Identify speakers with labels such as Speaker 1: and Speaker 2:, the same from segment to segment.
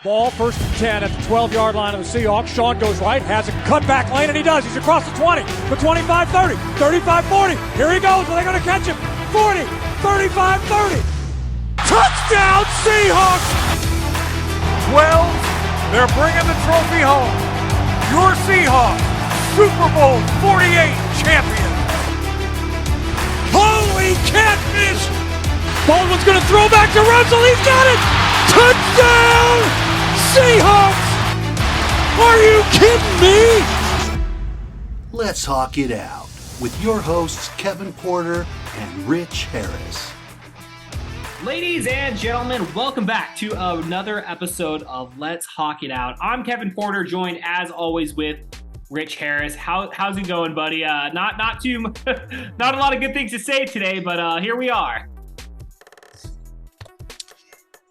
Speaker 1: Ball first and 10 at the 12-yard line of the Seahawks. Sean goes right, has a cutback lane, and he does. He's across the 20, the 25, 30, 35, 40. Here he goes. Are they going to catch him? 40, 35, 30. Touchdown, Seahawks!
Speaker 2: 12, they're bringing the trophy home. Your Seahawks, Super Bowl 48 champions.
Speaker 1: Holy catfish! Baldwin's going to throw back to Russell. He's got it! Touchdown! Seahawks! Are you kidding me?
Speaker 3: Let's Hawk It Out with your hosts Kevin Porter and Rich Harris.
Speaker 4: Ladies and gentlemen, welcome back to another episode of Let's Hawk It Out. I'm Kevin Porter, joined as always with Rich Harris. How's it going, buddy? Not a lot of good things to say today, but here we are.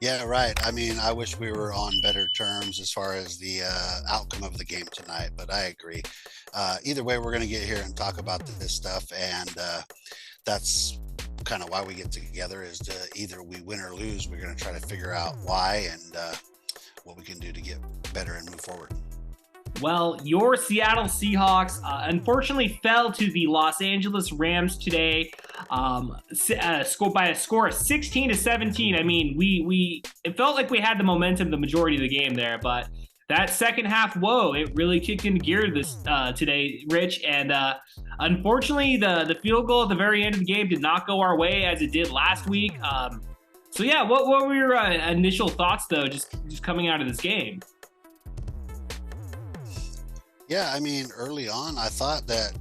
Speaker 5: Yeah, right. I mean, I wish we were on better terms as far as the outcome of the game tonight, but I agree. Either way, we're going to get here and talk about this stuff, and that's kind of why we get together, is to either we win or lose. We're going to try to figure out why and what we can do to get better and move forward.
Speaker 4: Well, your Seattle Seahawks unfortunately fell to the Los Angeles Rams today, scored by a score of 16-17. I mean, it felt like we had the momentum the majority of the game there, but that second half, it really kicked into gear today, Rich. And unfortunately, the field goal at the very end of the game did not go our way as it did last week. So yeah, what were your initial thoughts though, just coming out of this game?
Speaker 5: Yeah, I mean, early on, I thought that,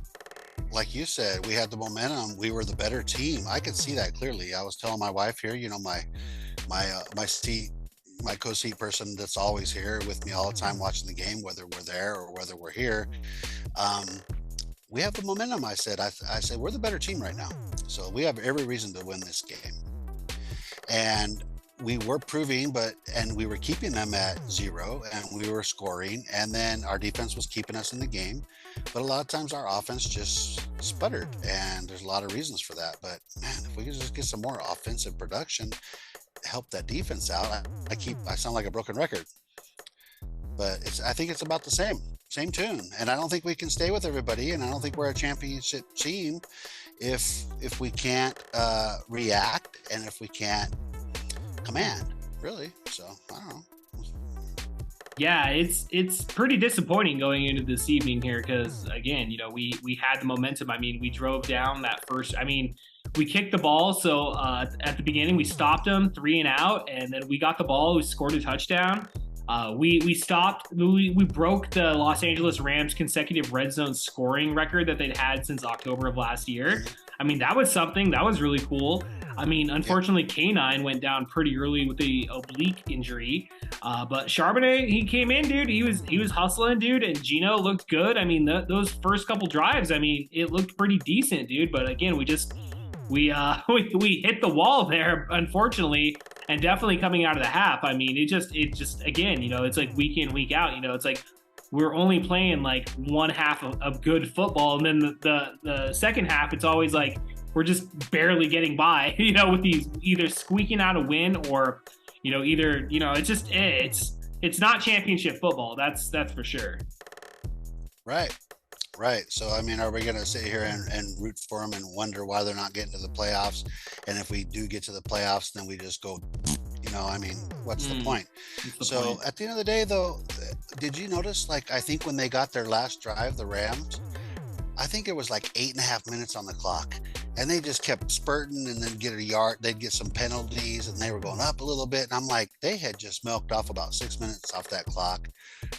Speaker 5: like you said, we had the momentum. We were the better team. I could see that clearly. I was telling my wife here, you know, my co-seat person that's always here with me all the time watching the game, whether we're there or whether we're here. We have the momentum. I said, we're the better team right now. So we have every reason to win this game. And we were proving, and we were keeping them at 0, and we were scoring, and then our defense was keeping us in the game. But a lot of times our offense just sputtered, and there's a lot of reasons for that. But man, if we could just get some more offensive production, help that defense out. I sound like a broken record, but I think it's about the same tune. And I don't think we can stay with everybody, and I don't think we're a championship team if we can't react and if we can't command, really. So I don't know.
Speaker 4: Yeah, it's pretty disappointing going into this evening here because, again, you know, we had the momentum. I mean, we drove down that first. I mean, we kicked the ball, so at the beginning we stopped them 3 and out, and then we got the ball. We scored a touchdown. We broke the Los Angeles Rams consecutive red zone scoring record that they'd had since October of last year. I mean, that was something. That was really cool. I mean, unfortunately, K9 went down pretty early with the oblique injury. But Charbonnet, he came in, dude. He was hustling, dude. And Gino looked good. I mean, those first couple drives, I mean, it looked pretty decent, dude. But again, we hit the wall there, unfortunately. And definitely coming out of the half, I mean, it just again, you know, it's like week in, week out. You know, it's like we're only playing like one half of good football, and then the second half, it's always like we're just barely getting by, you know, with these either squeaking out a win or, you know, it's not championship football. That's for sure.
Speaker 5: Right. So, I mean, are we going to sit here and root for them and wonder why they're not getting to the playoffs? And if we do get to the playoffs, then we just go, you know, I mean, what's the point? At the end of the day, though, did you notice, like, I think when they got their last drive, the Rams, I think it was like 8.5 minutes on the clock. And they just kept spurting and then get a yard. They'd get some penalties and they were going up a little bit. And I'm like, they had just milked off about 6 minutes off that clock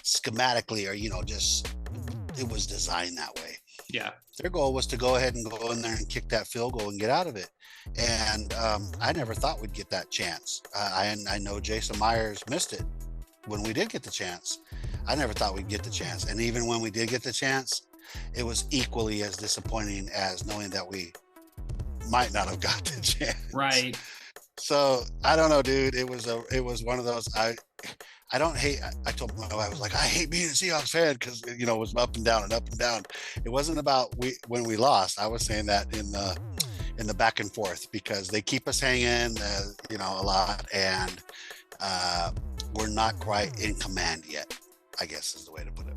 Speaker 5: schematically, or, you know, just it was designed that way.
Speaker 4: Yeah.
Speaker 5: Their goal was to go ahead and go in there and kick that field goal and get out of it. And I never thought we'd get that chance. I know Jason Myers missed it when we did get the chance. I never thought we'd get the chance. And even when we did get the chance, it was equally as disappointing as knowing that we might not have got the chance.
Speaker 4: Right.
Speaker 5: So I don't know, dude. It was one of those. I don't hate. I told my wife, I was like, I hate being a Seahawks fan because, you know, it was up and down and up and down. It wasn't about when we lost. I was saying that in the back and forth because they keep us hanging, you know, a lot. And we're not quite in command yet, I guess is the way to put it.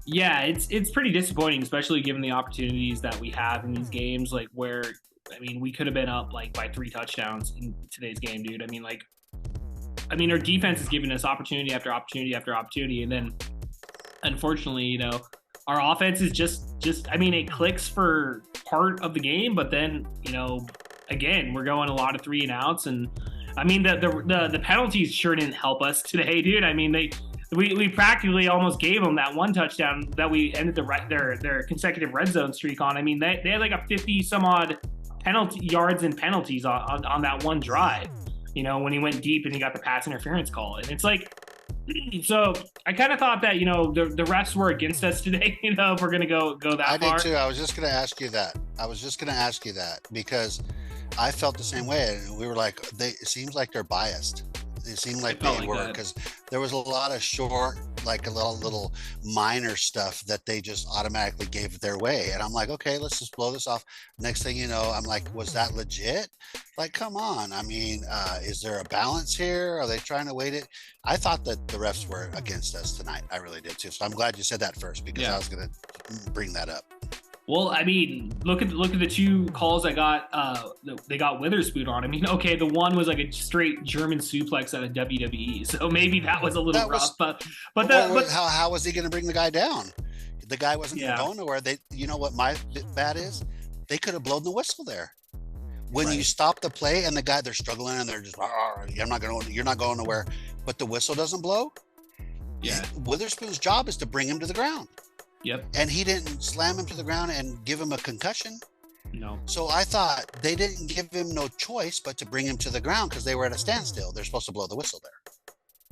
Speaker 4: Yeah, it's pretty disappointing, especially given the opportunities that we have in these games, like where, I mean, we could have been up like by 3 touchdowns in today's game, dude. I mean, our defense is giving us opportunity after opportunity after opportunity, and then unfortunately, you know, our offense is just I mean, it clicks for part of the game, but then, you know, again, we're going a lot of 3 and outs, and I mean, the penalties sure didn't help us today, dude. I mean, we practically almost gave them that 1 touchdown that we ended their consecutive red zone streak on. I mean, they had like a 50 some odd penalty yards and penalties on that one drive, you know, when he went deep and he got the pass interference call. And it's like, so I kind of thought that, you know, the refs were against us today, you know, if we're going to go that
Speaker 5: I
Speaker 4: far.
Speaker 5: did too. I was just going to ask you that. Because I felt the same way. And we were like, it seems like they're biased. It seemed like they were, because there was a lot of short, like a little minor stuff that they just automatically gave their way. And I'm like, okay, let's just blow this off. Next thing you know, I'm like, was that legit? Like, come on. I mean, is there a balance here? Are they trying to weight it? I thought that the refs were against us tonight. I really did too. So I'm glad you said that first, because I was going to bring that up.
Speaker 4: Well, I mean, look at the 2 calls I got. They got Witherspoon on. I mean, okay, the one was like a straight German suplex out of WWE, so maybe that was a little rough. But
Speaker 5: how was he going to bring the guy down? The guy wasn't going nowhere. You know what my bad is? They could have blown the whistle there. When you stop the play and they're struggling and they're just, you're not going nowhere, but the whistle doesn't blow. Yeah, Witherspoon's job is to bring him to the ground.
Speaker 4: Yep.
Speaker 5: And he didn't slam him to the ground and give him a concussion.
Speaker 4: No.
Speaker 5: So I thought they didn't give him no choice but to bring him to the ground, because they were at a standstill. They're supposed to blow the whistle there.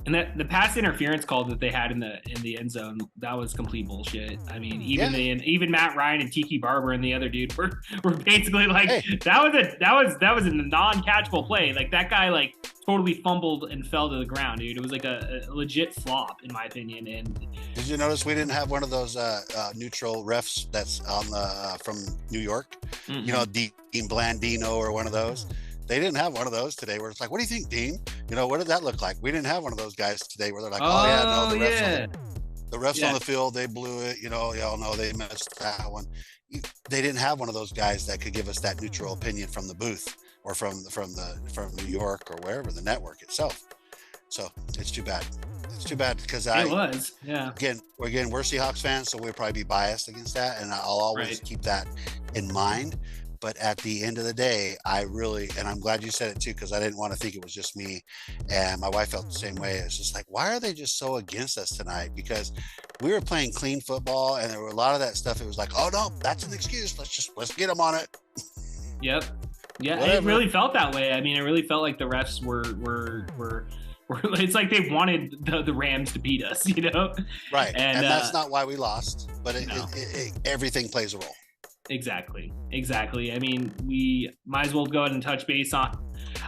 Speaker 4: And the pass interference call that they had in the end zone, that was complete bullshit. I mean, even Matt Ryan and Tiki Barber and the other dude were basically like, hey, that was a non-catchable play. Like, that guy like totally fumbled and fell to the ground, dude. It was like a legit flop, in my opinion. And
Speaker 5: did you notice we didn't have one of those neutral refs that's on the from New York? Mm-hmm. You know, Dean Blandino or one of those. They didn't have one of those today where it's like, what do you think, Dean? You know, what did that look like? We didn't have one of those guys today where they're like, the refs on the field, they blew it. You know, y'all know they missed that one. They didn't have one of those guys that could give us that neutral opinion from the booth or from New York or wherever, the network itself. So it's too bad. It's too bad, because Again, we're Seahawks fans, so we'll probably be biased against that, and I'll always keep that in mind. But at the end of the day, and I'm glad you said it too, because I didn't want to think it was just me. And my wife felt the same way. It's just like, why are they just so against us tonight? Because we were playing clean football, and there were a lot of that stuff. It was like, oh no, that's an excuse. Let's get them on it.
Speaker 4: Yep. Yeah, Whatever. It really felt that way. I mean, it really felt like the refs were it's like they wanted the Rams to beat us, you know?
Speaker 5: Right. And that's not why we lost, but everything plays a role.
Speaker 4: Exactly. I mean, we might as well go ahead and touch base on.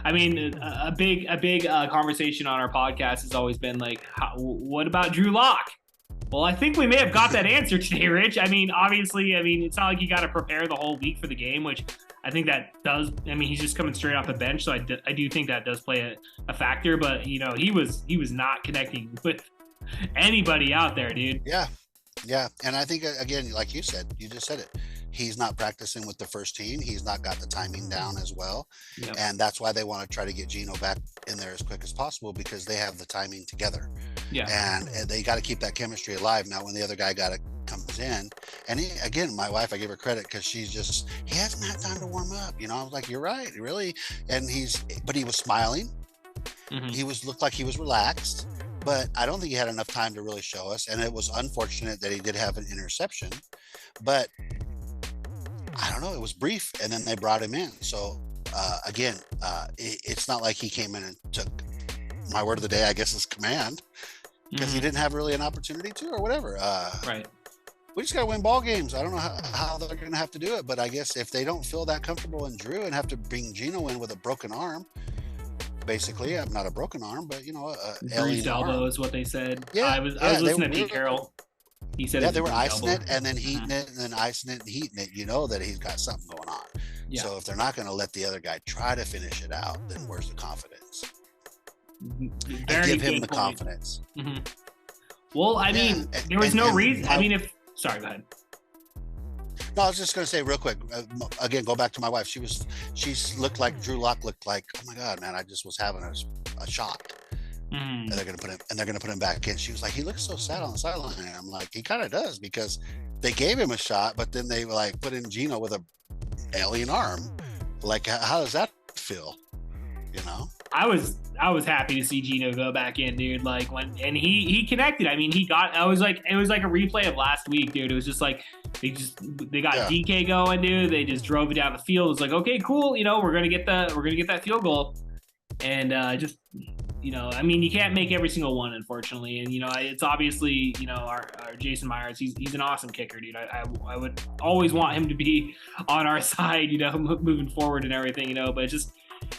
Speaker 4: I mean, a big conversation on our podcast has always been like, what about Drew Lock? Well, I think we may have got that answer today, Rich. I mean, obviously, it's not like you got to prepare the whole week for the game, which I think that does. I mean, he's just coming straight off the bench, so I do think that does play a factor. But you know, he was not connecting with anybody out there, dude.
Speaker 5: Yeah, and I think again, like you said, you just said it. He's not practicing with the first team. He's not got the timing down as well. Yep. And that's why they want to try to get Geno back in there as quick as possible, because they have the timing together. Yeah. And they got to keep that chemistry alive. Now, when the other guy comes in, and again, my wife, I give her credit, because he hasn't had time to warm up. You know, I was like, you're right, really. And but he was smiling. Mm-hmm. He looked like he was relaxed, but I don't think he had enough time to really show us. And it was unfortunate that he did have an interception, but I don't know, it was brief, and then they brought him in. So again, it's not like he came in and took, my word of the day, I guess, is command, because he didn't have really an opportunity to, or whatever.
Speaker 4: Right.
Speaker 5: We just got to win ball games. I don't know how they're going to have to do it, but I guess if they don't feel that comfortable in Drew and have to bring Geno in with a broken arm, basically, not a broken arm, but you know,
Speaker 4: bruised elbow is what they said. Yeah, I was listening to Pete Carroll. He said,
Speaker 5: they were icing it and then heating it and then icing it and heating it. You know that he's got something going on. Yeah. So if they're not going to let the other guy try to finish it out, then where's the confidence? and give him the confidence.
Speaker 4: Mm-hmm. Well, I mean, there was no reason. I mean, sorry, go ahead.
Speaker 5: No, I was just going to say real quick, again, go back to my wife. She looked like Drew Lock looked like, oh my God, man, I just was having a shot. And they're going to put him back in. She was like, he looks so sad on the sideline. And I'm like, he kind of does, because they gave him a shot, but then they like put in Geno with a alien arm. Like, how does that feel? You know? I
Speaker 4: was happy to see Geno go back in, dude. Like and he connected. I mean, it was like a replay of last week, dude. It was just like they got DK going, dude. They just drove it down the field. It was like, okay, cool. You know, we're gonna get that field goal, and just. You know, I mean, you can't make every single one, unfortunately. And, you know, it's obviously, you know, our Jason Myers, he's an awesome kicker, dude. I would always want him to be on our side, you know, moving forward and everything, you know, but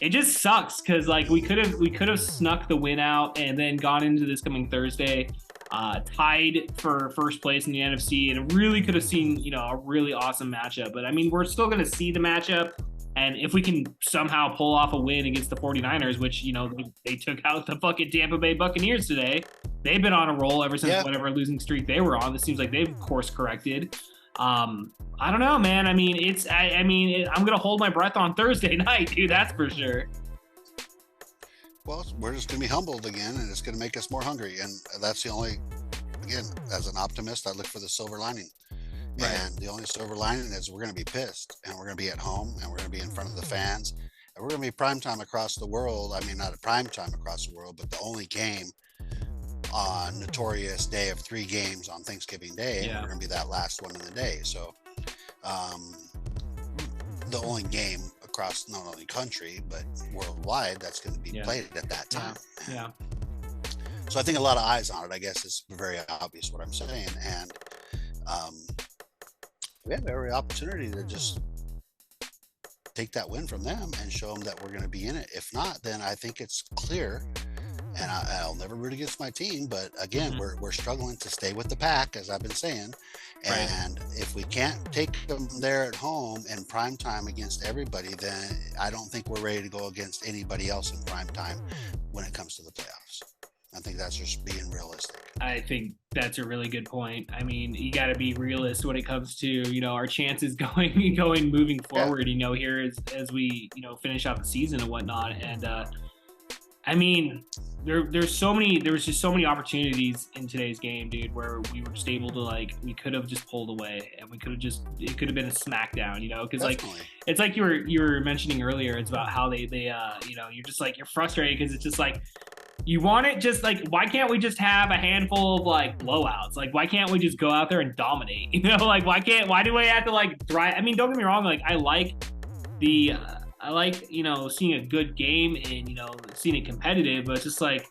Speaker 4: it just sucks because, like, we could have snuck the win out and then gone into this coming Thursday, tied for first place in the NFC, and really could have seen, you know, a really awesome matchup. But, I mean, we're still going to see the matchup. And if we can somehow pull off a win against the 49ers, which, you know, they took out the fucking Tampa Bay Buccaneers today. They've been on a roll ever since whatever losing streak they were on. This seems like they've course corrected. I don't know, man. I mean, I'm going to hold my breath on Thursday night, dude. That's for sure.
Speaker 5: Well, we're just going to be humbled again, and it's going to make us more hungry. And that's the only, again, as an optimist, I look for the silver lining. Right. And the only silver lining is we're going to be pissed, and we're going to be at home, and we're going to be in front of the fans, and we're going to be primetime across the world. I mean, not a primetime across the world, but the only game on notorious day of 3 games on Thanksgiving Day. Yeah. We're going to be that last one of the day. So the only game across not only country, but worldwide that's going to be played at that time.
Speaker 4: Yeah.
Speaker 5: So I think a lot of eyes on it, I guess, is very obvious what I'm saying. And we have every opportunity to just take that win from them and show them that we're going to be in it. If not, then I think it's clear, and I'll never root against my team, but again, we're struggling to stay with the pack, as I've been saying. And if we can't take them there at home in prime time against everybody, then I don't think we're ready to go against anybody else in prime time when it comes to the playoffs. I think that's just being realistic.
Speaker 4: I think that's a really good point. I mean, you got to be realist when it comes to, you know, our chances going moving forward, you know, here as we, you know, finish out the season and whatnot. And I mean, there was just so many opportunities in today's game, dude, where we were just able to, like, we could have just pulled away, and it could have been a smackdown, you know, because like it's like you were mentioning earlier, it's about how they you know, you're just like, you're frustrated because it's just like, you want it just like, why can't we just have a handful of like blowouts? Like, why can't we just go out there and dominate? You know, like, why do we have to like drive? I mean, don't get me wrong. Like, I like, you know, seeing a good game and, you know, seeing it competitive, but it's just like,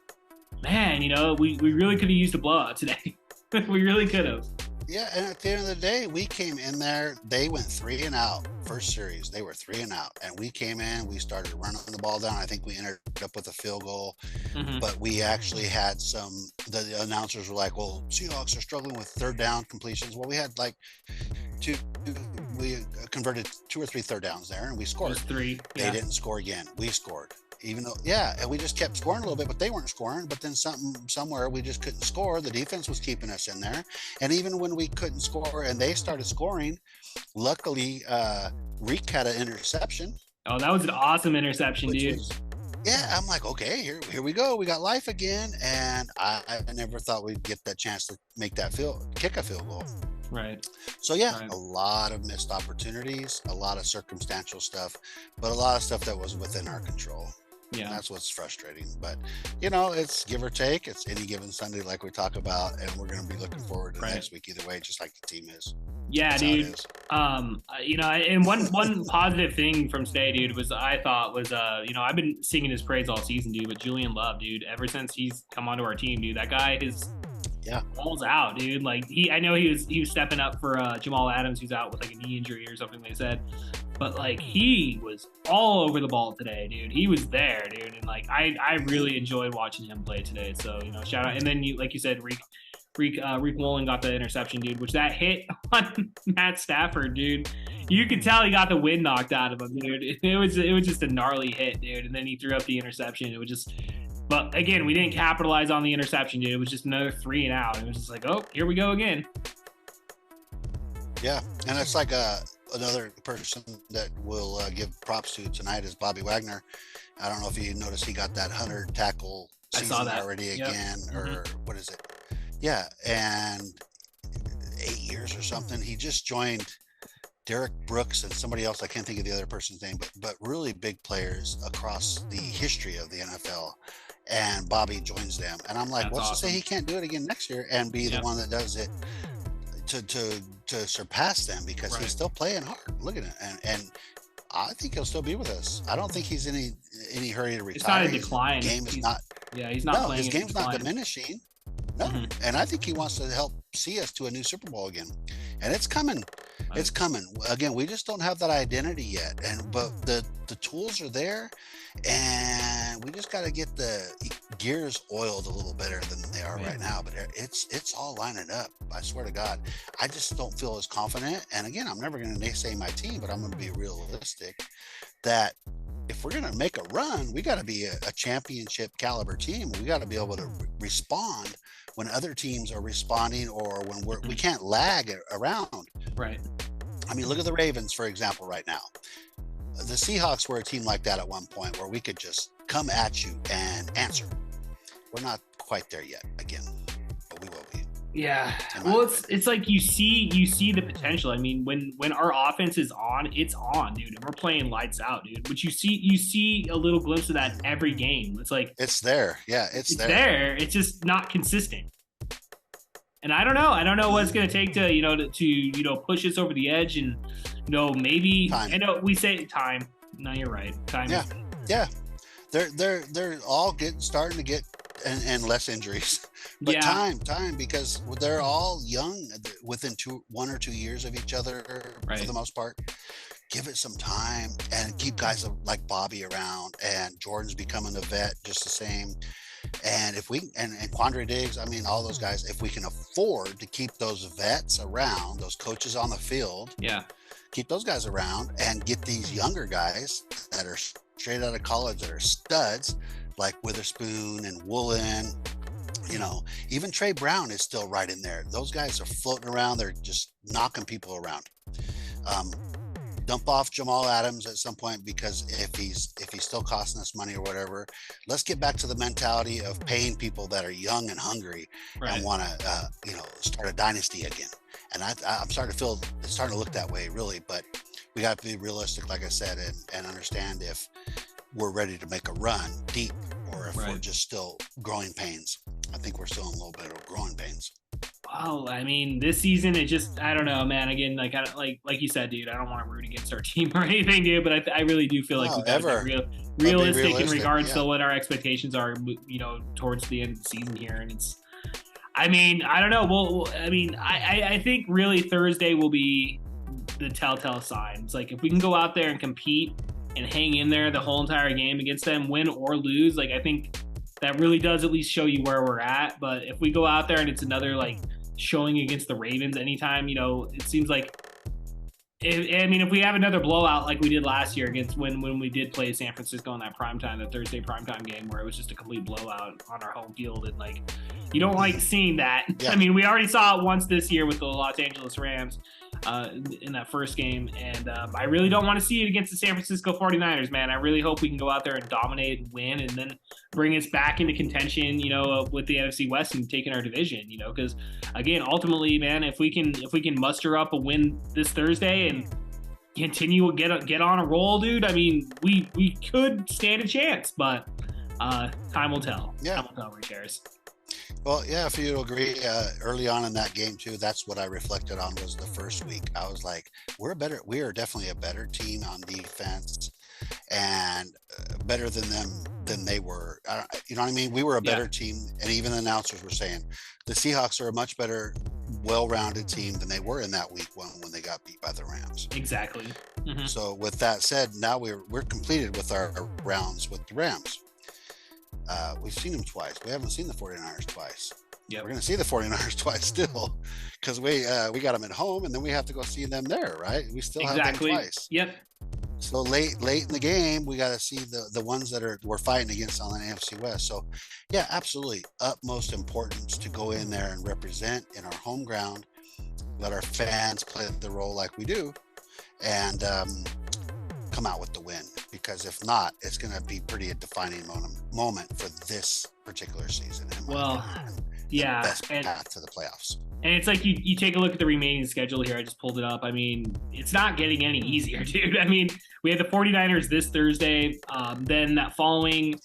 Speaker 4: man, you know, we really could have used a blowout today. We really could have.
Speaker 5: Yeah, and at the end of the day, we came in there. They went 3 and out first series. They were 3 and out, and we came in. We started running the ball down. I think we ended up with a field goal, but we actually had the announcers were like, "Well, Seahawks are struggling with 3rd down completions." Well, we had like we converted 2 or 3 third downs there, and we scored.
Speaker 4: Just 3.
Speaker 5: They didn't score again. We scored. Even though, and we just kept scoring a little bit, but they weren't scoring. But then somewhere we just couldn't score. The defense was keeping us in there. And even when we couldn't score and they started scoring, luckily, Reek had an interception.
Speaker 4: Oh, that was an awesome interception, dude.
Speaker 5: I'm like, okay, here we go. We got life again. And I never thought we'd get that chance to make that kick a field goal.
Speaker 4: Right.
Speaker 5: So a lot of missed opportunities, a lot of circumstantial stuff, but a lot of stuff that was within our control. Yeah, and that's what's frustrating. But, you know, it's give or take. It's any given Sunday, like we talk about, and we're going to be looking forward to next week either way, just like the team is.
Speaker 4: Yeah, that's dude. You know, and one positive thing from today, dude, I thought was, you know, I've been singing his praise all season, dude, but Julian Love, dude, ever since he's come onto our team, dude, that guy is balls out, dude. Like, I know he was stepping up for Jamal Adams, who's out with like a knee injury or something, they said. But like, he was all over the ball today, dude. He was there, dude. And like, I really enjoyed watching him play today. So, you know, shout out. And then like you said, Reek Woolen got the interception, dude, which that hit on Matt Stafford, dude. You could tell he got the wind knocked out of him, dude. It was just a gnarly hit, dude. And then he threw up the interception. It was just But again, we didn't capitalize on the interception, dude. It was just another 3 and out. It was just like, oh, here we go again.
Speaker 5: Yeah, and it's like another person that we'll give props to tonight is Bobby Wagner. I don't know if you noticed he got that 100 tackle season already again, or what is it? Yeah, and 8 years or something. He just joined Derek Brooks and somebody else. I can't think of the other person's name, but really big players across the history of the NFL. And Bobby joins them, and I'm like, what's to say he can't do it again next year and be the one that does it to surpass them, because he's still playing hard. Look at it, and I think he'll still be with us. I don't think he's in any hurry to retire.
Speaker 4: It's not a decline.
Speaker 5: His game is not.
Speaker 4: Yeah, he's not.
Speaker 5: No, his game's not diminishing. No, and I think he wants to help see us to a new Super Bowl again, and it's coming. It's coming. Again, we just don't have that identity yet, but the tools are there, and we just got to get the gears oiled a little better than they are right now. But it's all lining up. I swear to God, I just don't feel as confident. And again, I'm never going to naysay my team, but I'm going to be realistic that if we're going to make a run, we got to be a championship caliber team. We got to be able to respond when other teams are responding, or when we can't lag around.
Speaker 4: Right.
Speaker 5: I mean, look at the Ravens, for example, right now. The Seahawks were a team like that at one point, where we could just come at you and answer. We're not quite there yet, again, but we will be.
Speaker 4: Yeah. Well, it's like you see the potential. I mean, when our offense is on, it's on, dude. And we're playing lights out, dude. But you see a little glimpse of that every game. It's like
Speaker 5: it's there. Yeah, it's
Speaker 4: there. It's just not consistent. And I don't know what it's going to take to push us over the edge, and maybe
Speaker 5: time.
Speaker 4: I know we say time. No, you're right. Time.
Speaker 5: Yeah. They're all starting to get and less injuries. But time, because they're all young, within 1 or 2 years of each other for the most part. Give it some time and keep guys like Bobby around, and Jordan's becoming a vet just the same. And if we and Quandre Diggs, I mean, all those guys, if we can afford to keep those vets around, those coaches on the field, keep those guys around and get these younger guys that are straight out of college that are studs, like Witherspoon and Woolen. Even Trey Brown is still right in there. Those guys are floating around. They're just knocking people around. Dump off Jamal Adams at some point, because if he's still costing us money or whatever, let's get back to the mentality of paying people that are young and hungry and want to start a dynasty again. And I'm starting to feel it's starting to look that way, really. But we got to be realistic, like I said, and understand if we're ready to make a run deep, or if we're just still growing pains. I think we're still in a little bit of growing pains.
Speaker 4: Well, I mean, this season, I don't know, man. Again, like you said, dude, I don't want to root against our team or anything, dude, but I really do feel like we got to be realistic in regards to what our expectations are, towards the end of the season here. And I don't know. Well, I think really Thursday will be the telltale sign. It's like, if we can go out there and compete and hang in there the whole entire game against them, win or lose, like, I think that really does at least show you where we're at. But if we go out there and it's another showing against the Ravens anytime, it seems like if we have another blowout like we did last year against when we did play San Francisco on that the Thursday primetime game, where it was just a complete blowout on our home field, and you don't like seeing that. I mean, we already saw it once this year with the Los Angeles Rams in that first game, and I really don't want to see it against the San Francisco 49ers, man. I really hope we can go out there and dominate and win, and then bring us back into contention, with the NFC West and taking our division, because again, ultimately, man, if we can muster up a win this Thursday and continue get on a roll, dude, I mean, we could stand a chance, but time will tell. Time will tell, Rich.
Speaker 5: Well, yeah, if you'd agree, early on in that game too, that's what I reflected on was the first week. I was like, we are definitely a better team on defense, and better than them than they were. You know what I mean? We were a better team, and even the announcers were saying the Seahawks are a much better, well-rounded team than they were in that week one when they got beat by the Rams.
Speaker 4: Exactly. Mm-hmm.
Speaker 5: So with that said, now we're completed with our rounds with the Rams. We've seen them twice. We haven't seen the 49ers twice. We're going to see the 49ers twice still, because we got them at home, and then we have to go see them there, right? We still have them twice.
Speaker 4: Yep.
Speaker 5: So late in the game, we got to see the ones that we're fighting against on the NFC West. So, yeah, absolutely, utmost importance to go in there and represent in our home ground, let our fans play the role like we do, and come out with the win. Because if not, it's going to be pretty a defining moment for this particular season.
Speaker 4: Well, yeah,
Speaker 5: best path to the playoffs.
Speaker 4: And it's like you take a look at the remaining schedule here. I just pulled it up. I mean, it's not getting any easier, dude. I mean, we had the 49ers this Thursday. Then that following,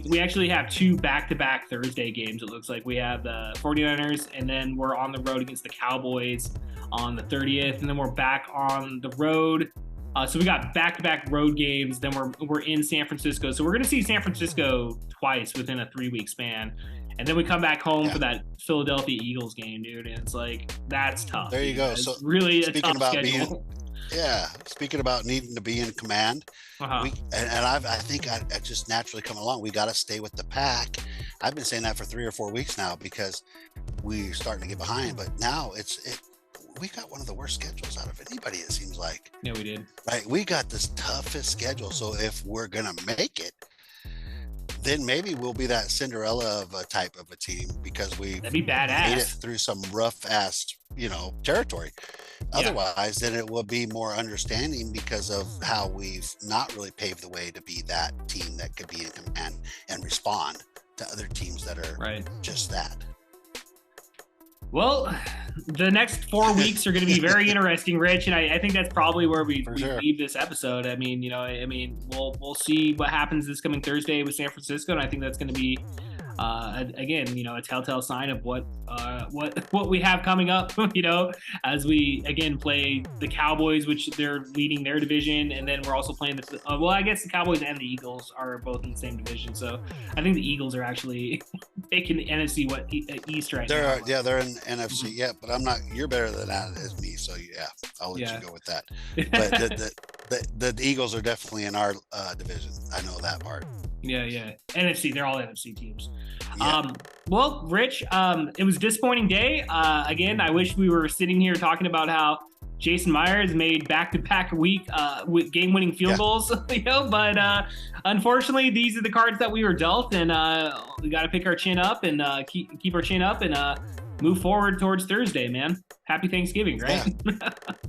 Speaker 4: we actually have 2 back-to-back Thursday games. It looks like we have the 49ers, and then we're on the road against the Cowboys on the 30th, and then we're back on the road. So we got back-to-back road games. Then we're in San Francisco. So we're going to see San Francisco twice within a 3-week span. And then we come back home for that Philadelphia Eagles game, dude. And it's like, that's tough.
Speaker 5: There you go.
Speaker 4: It's
Speaker 5: so
Speaker 4: really a tough schedule.
Speaker 5: Speaking about needing to be in command, I think I just naturally come along. We got to stay with the pack. I've been saying that for 3 or 4 weeks now because we're starting to get behind. But now we got one of the worst schedules out of anybody, it seems like.
Speaker 4: Yeah, we did.
Speaker 5: Right, we got this toughest schedule. So if we're gonna make it, then maybe we'll be that Cinderella of a type of a team because
Speaker 4: that'd be badass.
Speaker 5: Made it through some rough ass, territory. Otherwise, then it will be more understanding because of how we've not really paved the way to be that team that could be in command and respond to other teams that are just that.
Speaker 4: Well, the next 4 weeks are going to be very interesting, Rich, and I think that's probably where we leave this episode. I mean, we'll see what happens this coming Thursday with San Francisco, and I think that's going to be again, a telltale sign of what we have coming up, as we again play the Cowboys, which they're leading their division, and then we're also playing I guess the Cowboys and the Eagles are both in the same division, so I think the Eagles are actually taking the NFC East right now.
Speaker 5: They're in NFC, but I'm not. You're better than that as me, so I'll let you go with that. But the Eagles are definitely in our division. I know that part.
Speaker 4: Yeah. NFC, they're all NFC teams.
Speaker 5: Yeah.
Speaker 4: Well, Rich, it was a disappointing day. Again, I wish we were sitting here talking about how Jason Myers made back-to-back week with game-winning field goals, but unfortunately, these are the cards that we were dealt, and we got to pick our chin up and keep our chin up and move forward towards Thursday, man. Happy Thanksgiving, right?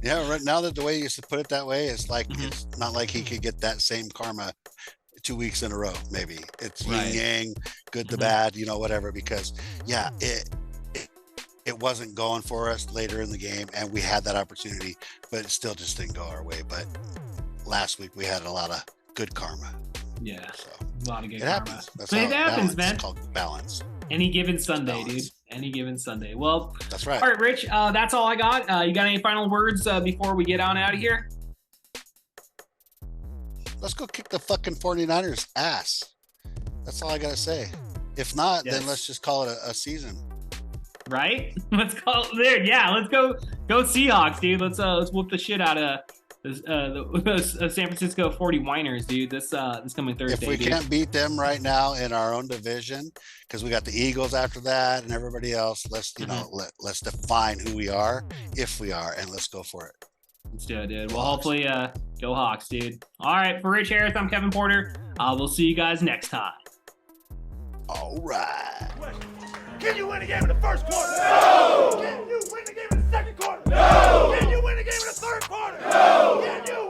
Speaker 5: Yeah, right now that the way you put it that way, it's like it's not like he could get that same karma 2 weeks in a row. Maybe it's yin yang, good to bad, whatever. Because it wasn't going for us later in the game, and we had that opportunity, but it still just didn't go our way. But last week we had a lot of good karma.
Speaker 4: Yeah, so a lot of good
Speaker 5: it
Speaker 4: karma.
Speaker 5: Happens. That's
Speaker 4: it happens, man.
Speaker 5: It's called balance.
Speaker 4: Any given Sunday, dude. Any given Sunday. Well,
Speaker 5: that's right.
Speaker 4: All right, Rich. That's all I got. You got any final words before we get on out of here?
Speaker 5: Let's go kick the fucking 49ers ass. That's all I gotta say. If not, then let's just call it a season. Right?
Speaker 4: Let's call it there. Yeah, let's go Seahawks, dude. Let's whoop the shit out of the San Francisco 49ers, dude. This coming Thursday.
Speaker 5: If we can't beat them right now in our own division, because we got the Eagles after that and everybody else, let's let's define who we are, if we are, and let's go for it.
Speaker 4: Let's do it, dude. Well, hopefully, go Hawks, dude. All right, for Rich Harris, I'm Kevin Porter. We'll see you guys next time.
Speaker 5: All right.
Speaker 2: Can you win the game in the first quarter? No! Can you win the game in the second quarter? No! Can you win the game in the third quarter? No! Can you